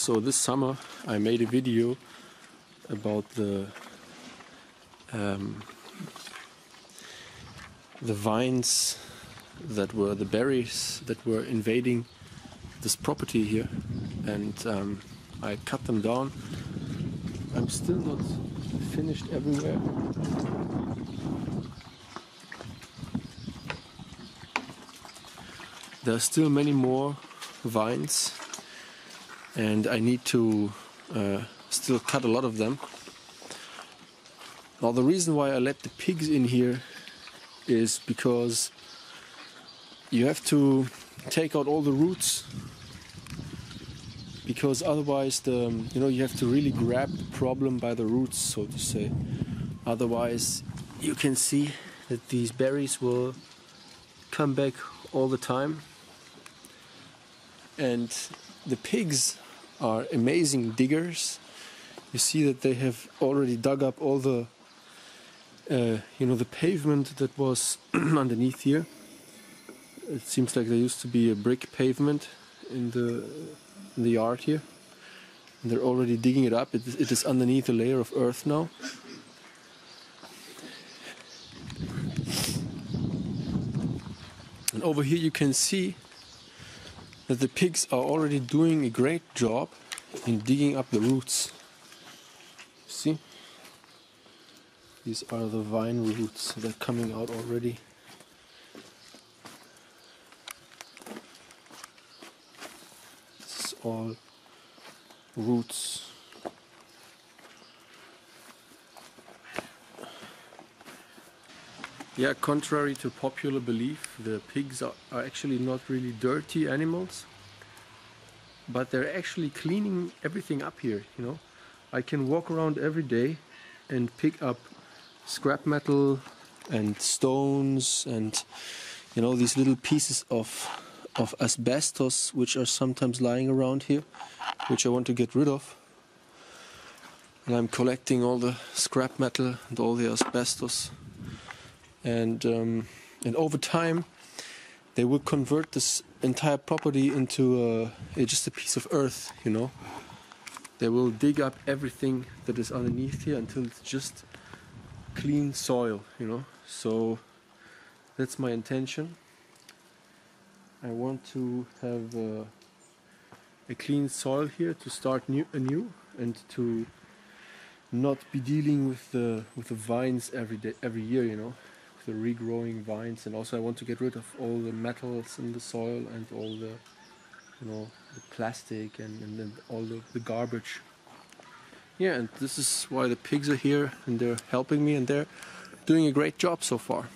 So this summer I made a video about the vines that were the berries that were invading this property here, and I cut them down. I'm still not finished everywhere. There are still many more vines, and I need to still cut a lot of them. Now the reason why I let the pigs in here is because you have to take out all the roots, because otherwise you have to really grab the problem by the roots, so to say. Otherwise you can see that these berries will come back all the time. And the pigs are amazing diggers. You see that they have already dug up all the the pavement that was underneath here. It seems like there used to be a brick pavement in the yard here. And they're already digging it up. It is underneath a layer of earth now. And over here you can see that the pigs are already doing a great job in digging up the roots. See? These are the vine roots that are coming out already. This is all roots. Yeah, contrary to popular belief, the pigs are actually not really dirty animals, but they're actually cleaning everything up here, I can walk around every day and pick up scrap metal and stones and these little pieces of asbestos which are sometimes lying around here, which I want to get rid of. And I'm collecting all the scrap metal and all the asbestos. And over time they will convert this entire property into just a piece of earth, They will dig up everything that is underneath here until it's just clean soil, So that's my intention. I want to have a clean soil here to start anew, and to not be dealing with the vines every year, the regrowing vines. And also I want to get rid of all the metals in the soil and all the the plastic and all the garbage. Yeah, and this is why the pigs are here, and they're helping me, and they're doing a great job so far.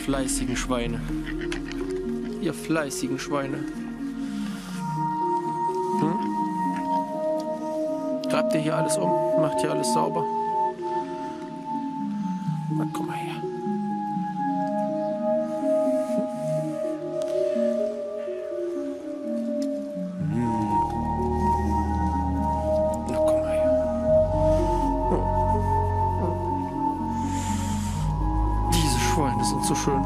fleißigen Schweine. Ihr fleißigen Schweine. Grabt ihr hier alles um? Macht hier alles sauber? Na, komm mal her. Na, komm mal her. Diese Schweine sind so schön.